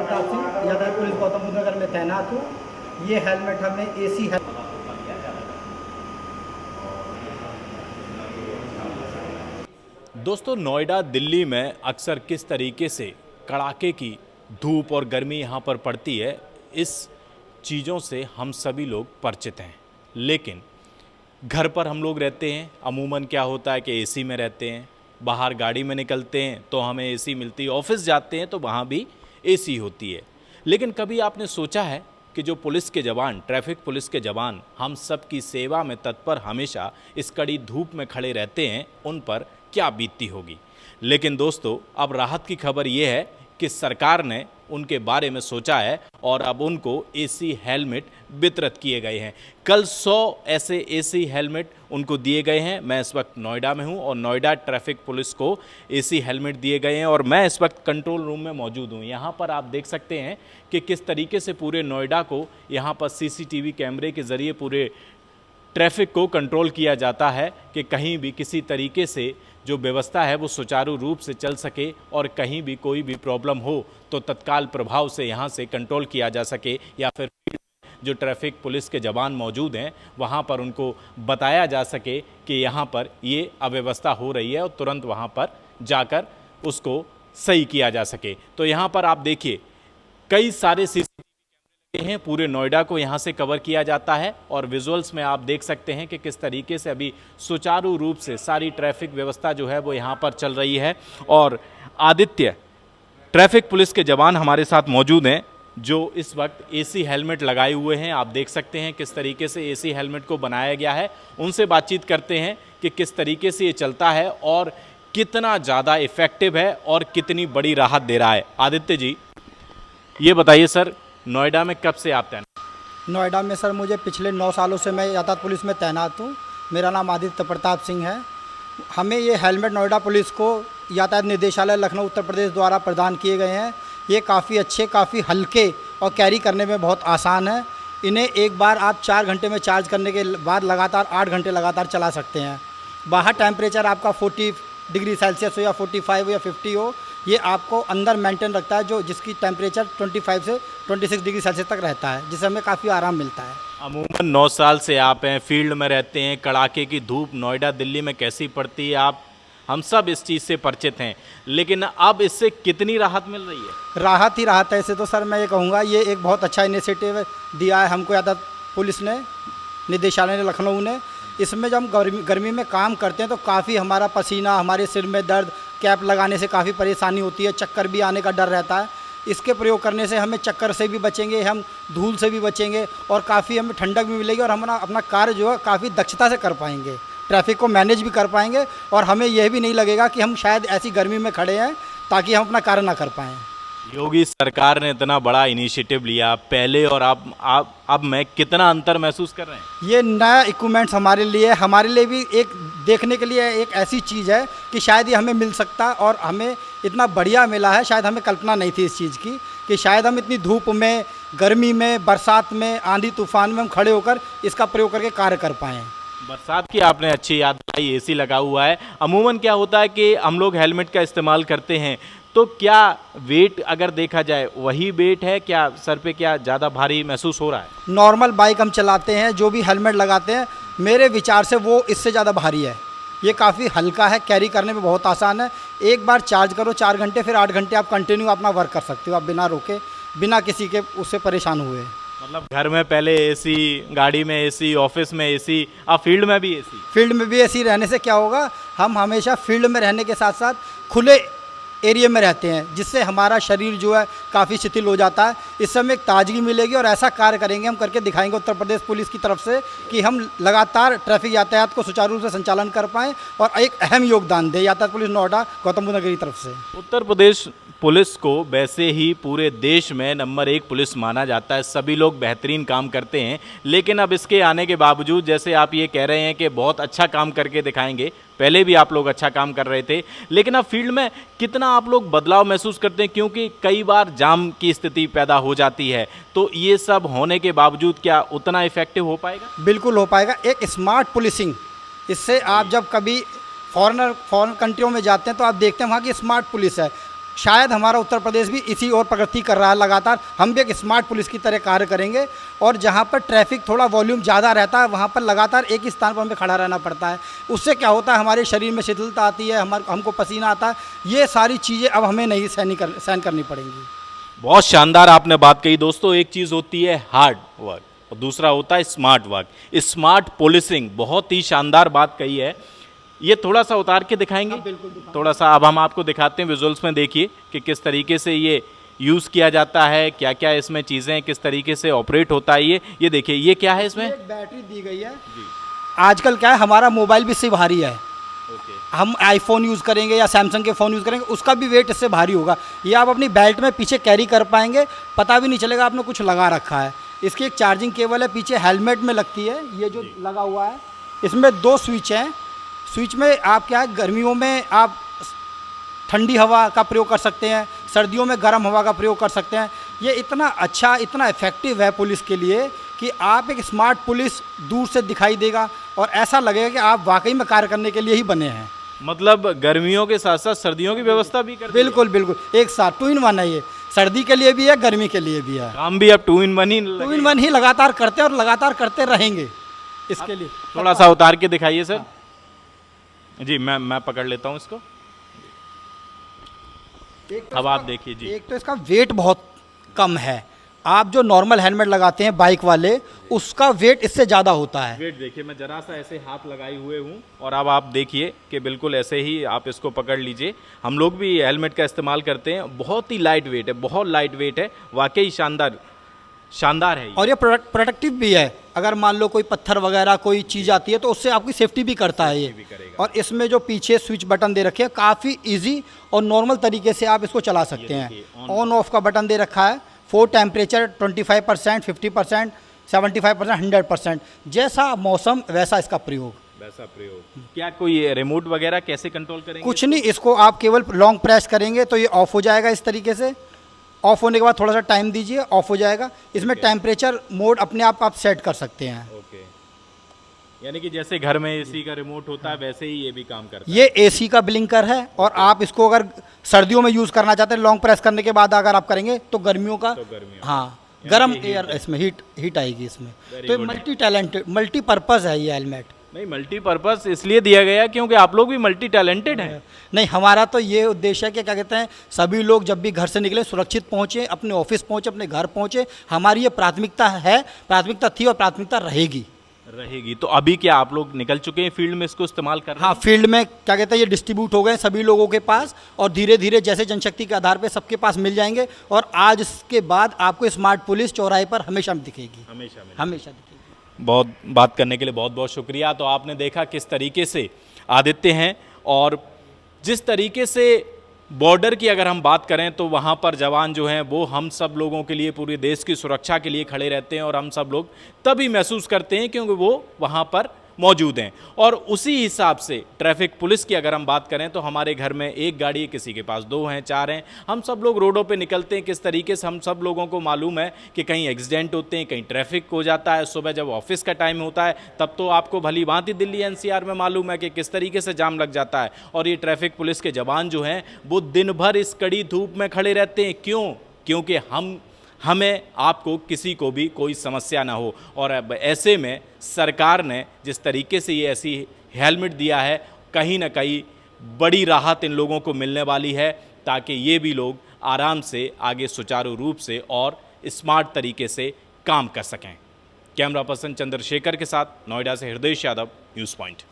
प्रताप सिंह, यातायात पुलिस गौतम बुद्ध नगर में तैनात हूँ। ये हेलमेट हमें एसी है। दोस्तों, नोएडा दिल्ली में अक्सर किस तरीके से कड़ाके की धूप और गर्मी यहाँ पर पड़ती है, इस चीज़ों से हम सभी लोग परिचित हैं। लेकिन घर पर हम लोग रहते हैं, अमूमन क्या होता है कि एसी में रहते हैं। बाहर गाड़ी में निकलते हैं तो हमें एसी मिलती है, ऑफिस जाते हैं तो वहाँ भी एसी होती है। लेकिन कभी आपने सोचा है कि जो पुलिस के जवान, ट्रैफिक पुलिस के जवान हम सब की सेवा में तत्पर हमेशा इस कड़ी धूप में खड़े रहते हैं, उन पर क्या बीतती होगी। लेकिन दोस्तों, अब राहत की खबर ये है कि सरकार ने उनके बारे में सोचा है और अब उनको एसी हेलमेट वितरित किए गए हैं। कल 100 ऐसे एसी हेलमेट उनको दिए गए हैं। मैं इस वक्त नोएडा में हूं और नोएडा ट्रैफिक पुलिस को एसी हेलमेट दिए गए हैं और मैं इस वक्त कंट्रोल रूम में मौजूद हूं। यहां पर आप देख सकते हैं कि किस तरीके से पूरे नोएडा को यहां पर सीसीटीवी कैमरे के ज़रिए पूरे ट्रैफिक को कंट्रोल किया जाता है कि कहीं भी किसी तरीके से जो व्यवस्था है वो सुचारू रूप से चल सके और कहीं भी कोई भी प्रॉब्लम हो तो तत्काल प्रभाव से यहाँ से कंट्रोल किया जा सके, या फिर जो ट्रैफिक पुलिस के जवान मौजूद हैं वहाँ पर उनको बताया जा सके कि यहाँ पर ये अव्यवस्था हो रही है और तुरंत वहाँ पर जाकर उसको सही किया जा सके। तो यहाँ पर आप देखिए कई सारे हैं, पूरे नोएडा को यहाँ से कवर किया जाता है और विजुअल्स में आप देख सकते हैं कि किस तरीके से अभी सुचारू रूप से सारी ट्रैफिक व्यवस्था जो है वो यहाँ पर चल रही है। और आदित्य ट्रैफिक पुलिस के जवान हमारे साथ मौजूद हैं जो इस वक्त एसी हेलमेट लगाए हुए हैं। आप देख सकते हैं किस तरीके से एसी हेलमेट को बनाया गया है। उनसे बातचीत करते हैं कि किस तरीके से ये चलता है और कितना ज़्यादा इफेक्टिव है और कितनी बड़ी राहत दे रहा है। आदित्य जी, ये बताइए सर, नोएडा में कब से आप तैनात? नोएडा में सर मुझे पिछले 9 सालों से मैं यातायात पुलिस में तैनात हूँ। मेरा नाम आदित्य प्रताप सिंह है। हमें ये हेलमेट नोएडा पुलिस को यातायात निर्देशालय लखनऊ उत्तर प्रदेश द्वारा प्रदान किए गए हैं। ये काफ़ी अच्छे, काफ़ी हल्के और कैरी करने में बहुत आसान है। इन्हें एक बार आप 4 घंटे में चार्ज करने के बाद लगातार 8 घंटे लगातार चला सकते हैं। बाहर टेम्परेचर आपका 40 डिग्री सेल्सियस हो या 45 हो या 50 हो, ये आपको अंदर मेंटेन रखता है, जो जिसकी टेम्परेचर 25 से 26 डिग्री सेल्सियस तक रहता है, जिससे हमें काफ़ी आराम मिलता है। अमूमन 9 साल से आप हैं, फील्ड में रहते हैं, कड़ाके की धूप नोएडा दिल्ली में कैसी पड़ती है आप हम सब इस चीज़ से परिचित हैं, लेकिन अब इससे कितनी राहत मिल रही है? राहत ही राहत है। ऐसे तो सर मैं ये कहूँगा ये एक बहुत अच्छा इनिशिएटिव दिया है हमको यातायात पुलिस ने, निदेशालय ने, लखनऊ ने। इसमें जब हम गर्मी में काम करते हैं तो काफ़ी हमारा पसीना, हमारे सिर में दर्द, कैप लगाने से काफ़ी परेशानी होती है, चक्कर भी आने का डर रहता है। इसके प्रयोग करने से हमें चक्कर से भी बचेंगे, हम धूल से भी बचेंगे और काफ़ी हमें ठंडक भी मिलेगी और हम अपना कार्य जो है काफ़ी दक्षता से कर पाएंगे, ट्रैफिक को मैनेज भी कर पाएंगे और हमें यह भी नहीं लगेगा कि हम शायद ऐसी गर्मी में खड़े हैं ताकि हम अपना कार्य ना कर पाएँ। योगी सरकार ने इतना बड़ा इनिशिएटिव लिया पहले और अब में कितना अंतर महसूस कर रहे हैं? ये नया इक्विपमेंट्स हमारे लिए भी एक देखने के लिए एक ऐसी चीज़ है कि शायद ये हमें मिल सकता और हमें इतना बढ़िया मिला है। शायद हमें कल्पना नहीं थी इस चीज़ की कि शायद हम इतनी धूप में, गर्मी में, बरसात में, आंधी तूफान में हम खड़े होकर इसका प्रयोग करके कार्य कर पाएँ। बरसात की आपने अच्छी याद दिलाई, एसी लगा हुआ है। अमूमन क्या होता है कि हम लोग हेलमेट का इस्तेमाल करते हैं, तो क्या वेट अगर देखा जाए वही वेट है क्या? सर पे क्या ज़्यादा भारी महसूस हो रहा है? नॉर्मल बाइक हम चलाते हैं, जो भी हेलमेट लगाते हैं, मेरे विचार से वो इससे ज़्यादा भारी है। ये काफ़ी हल्का है, कैरी करने में बहुत आसान है। एक बार चार्ज करो 4 घंटे, फिर 8 घंटे आप कंटिन्यू अपना वर्क कर सकते हो, आप बिना रोके, बिना किसी के उससे परेशान हुए। मतलब घर में पहले एसी, गाड़ी में एसी, ऑफिस में एसी, अब फील्ड में भी एसी। फील्ड में भी एसी रहने से क्या होगा, हम हमेशा फील्ड में रहने के साथ साथ खुले एरिया में रहते हैं, जिससे हमारा शरीर जो है काफ़ी शिथिल हो जाता है। इससे हमें एक ताजगी मिलेगी और ऐसा कार्य करेंगे, हम करके दिखाएंगे उत्तर प्रदेश पुलिस की तरफ से कि हम लगातार ट्रैफिक यातायात को सुचारू रूप से संचालन कर पाएँ और एक अहम योगदान दें यातायात पुलिस नोएडा गौतम बुद्ध नगर की तरफ से। उत्तर प्रदेश पुलिस को वैसे ही पूरे देश में नंबर 1 पुलिस माना जाता है, सभी लोग बेहतरीन काम करते हैं। लेकिन अब इसके आने के बावजूद, जैसे आप ये कह रहे हैं कि बहुत अच्छा काम करके दिखाएंगे, पहले भी आप लोग अच्छा काम कर रहे थे, लेकिन अब फील्ड में कितना आप लोग बदलाव महसूस करते हैं? क्योंकि कई बार जाम की स्थिति पैदा हो जाती है, तो ये सब होने के बावजूद क्या उतना इफेक्टिव हो पाएगा? बिल्कुल हो पाएगा। एक स्मार्ट पुलिसिंग, इससे आप जब कभी फॉरेन कंट्रियों में जाते हैं तो आप देखते हैं वहाँ की स्मार्ट पुलिस है। शायद हमारा उत्तर प्रदेश भी इसी ओर प्रगति कर रहा है लगातार। हम भी एक स्मार्ट पुलिस की तरह कार्य करेंगे और जहाँ पर ट्रैफिक थोड़ा वॉल्यूम ज़्यादा रहता है वहाँ पर लगातार एक ही स्थान पर हमें खड़ा रहना पड़ता है। उससे क्या होता है, हमारे शरीर में शिथिलता आती है, हमको पसीना आता है। ये सारी चीज़ें अब हमें नहीं सहन करनी पड़ेंगी। बहुत शानदार आपने बात कही दोस्तों। एक चीज़ होती है हार्ड वर्क और दूसरा होता है स्मार्ट वर्क, स्मार्ट पुलिसिंग। बहुत ही शानदार बात कही है। ये थोड़ा सा उतार के दिखाएंगे? बिल्कुल। थोड़ा सा अब हम आपको दिखाते हैं विजुअल्स में, देखिए कि किस तरीके से ये यूज़ किया जाता है, क्या क्या इसमें चीज़ें किस तरीके से ऑपरेट होता है। ये देखिए, ये क्या है इसमें? एक बैटरी दी गई है। आजकल क्या है, हमारा मोबाइल भी इससे भारी है। हम आईफोन यूज़ करेंगे या सैमसंग के फ़ोन यूज़ करेंगे, उसका भी वेट इससे भारी होगा। ये आप अपनी बेल्ट में पीछे कैरी कर पाएंगे, पता भी नहीं चलेगा आपने कुछ लगा रखा है। इसकी एक चार्जिंग केबल है, पीछे हेलमेट में लगती है, ये जो लगा हुआ है। इसमें 2 स्विच हैं। स्विच में आप क्या है, गर्मियों में आप ठंडी हवा का प्रयोग कर सकते हैं, सर्दियों में गर्म हवा का प्रयोग कर सकते हैं। ये इतना अच्छा, इतना इफेक्टिव है पुलिस के लिए कि आप एक स्मार्ट पुलिस दूर से दिखाई देगा और ऐसा लगेगा कि आप वाकई में कार्य करने के लिए ही बने हैं। मतलब गर्मियों के साथ साथ सर्दियों की व्यवस्था भी करते हैं? बिल्कुल, एक साथ 2 in 1 है ये। सर्दी के लिए भी है, गर्मी के लिए भी है। काम भी अब 2 in 1 ही 2 in 1 ही लगातार करते हैं और लगातार करते रहेंगे इसके लिए। थोड़ा सा उतार के दिखाइए सर। जी, मैं पकड़ लेता हूँ इसको। अब आप देखिए जी। एक तो इसका वेट बहुत कम है। आप जो नॉर्मल हेलमेट लगाते हैं बाइक वाले, उसका वेट इससे ज़्यादा होता है। वेट देखिए, मैं जरा सा ऐसे हाथ लगाए हुए हूँ और अब आप देखिए कि बिल्कुल ऐसे ही आप इसको पकड़ लीजिए। हम लोग भी हेलमेट का इस्तेमाल करते हैं। बहुत ही लाइट वेट है, बहुत लाइट वेट है, वाकई शानदार है ये। और ये प्रोटेक्टिव भी है। अगर मान लो कोई पत्थर वगैरह कोई चीज़ आती है तो उससे आपकी सेफ्टी भी करता है ये। और इसमें जो पीछे स्विच बटन दे रखे हैं, काफ़ी इजी और नॉर्मल तरीके से आप इसको चला सकते हैं। ऑन ऑफ का बटन दे रखा है। 4 टेम्परेचर 25%, 50%, 75%, 100%। जैसा मौसम वैसा इसका प्रयोग। क्या कोई रिमोट वगैरह कैसे कंट्रोल करेंगे? कुछ नहीं, इसको आप केवल लॉन्ग प्रेस करेंगे तो ये ऑफ हो जाएगा। इस तरीके से ऑफ होने के बाद थोड़ा सा टाइम दीजिए, ऑफ हो जाएगा। इसमें टेम्परेचर मोड अपने आप सेट कर सकते हैं। यानी कि जैसे घर में एसी का रिमोट होता है वैसे ही ये भी काम करता है। ये एसी का ब्लिंकर है और आप इसको अगर सर्दियों में यूज़ करना चाहते हैं, लॉन्ग प्रेस करने के बाद अगर आप करेंगे तो गर्मियों का हाँ, गर्म एयर इसमें हीट आएगी इसमें। तो मल्टी टैलेंटेड, मल्टीपर्पज़ है ये हेलमेट। नहीं, मल्टीपर्पज़ इसलिए दिया गया क्योंकि आप लोग भी मल्टी टैलेंटेड हैं। नहीं, हमारा तो ये उद्देश्य है कि क्या कहते हैं, सभी लोग जब भी घर से निकले सुरक्षित पहुँचे, अपने ऑफिस पहुँचे, अपने घर पहुँचे। हमारी ये प्राथमिकता है, प्राथमिकता थी और प्राथमिकता रहेगी। तो अभी क्या आप लोग निकल चुके हैं फील्ड में इसको इस्तेमाल कर रहे हैं? हाँ, फील्ड में क्या कहते हैं, ये डिस्ट्रीब्यूट हो गए सभी लोगों के पास और धीरे धीरे जैसे जनशक्ति के आधार पे सबके पास मिल जाएंगे। और आज इसके बाद आपको स्मार्ट पुलिस चौराहे पर हमेशा दिखेगी, हमेशा दिखेगी। बहुत बात करने के लिए बहुत बहुत शुक्रिया। तो आपने देखा किस तरीके से आदित्य हैं और जिस तरीके से बॉर्डर की अगर हम बात करें तो वहाँ पर जवान जो हैं वो हम सब लोगों के लिए, पूरे देश की सुरक्षा के लिए खड़े रहते हैं और हम सब लोग तभी महसूस करते हैं क्योंकि वो वहाँ पर मौजूद हैं। और उसी हिसाब से ट्रैफिक पुलिस की अगर हम बात करें तो हमारे घर में एक गाड़ी है, किसी के पास 2 हैं, 4 हैं। हम सब लोग रोडों पे निकलते हैं। किस तरीके से हम सब लोगों को मालूम है कि कहीं एक्सीडेंट होते हैं, कहीं ट्रैफिक हो जाता है। सुबह जब ऑफिस का टाइम होता है तब तो आपको भली भांति दिल्ली एनसीआर में मालूम है कि किस तरीके से जाम लग जाता है। और ये ट्रैफिक पुलिस के जवान जो हैं वो दिन भर इस कड़ी धूप में खड़े रहते हैं। क्यों? क्योंकि हमें आपको किसी को भी कोई समस्या ना हो। और अब ऐसे में सरकार ने जिस तरीके से ये ऐसी हेलमेट दिया है, कहीं ना कहीं बड़ी राहत इन लोगों को मिलने वाली है ताकि ये भी लोग आराम से आगे सुचारू रूप से और स्मार्ट तरीके से काम कर सकें। कैमरा पर्सन चंद्रशेखर के साथ नोएडा से हृदय यादव, न्यूज़ पॉइंट।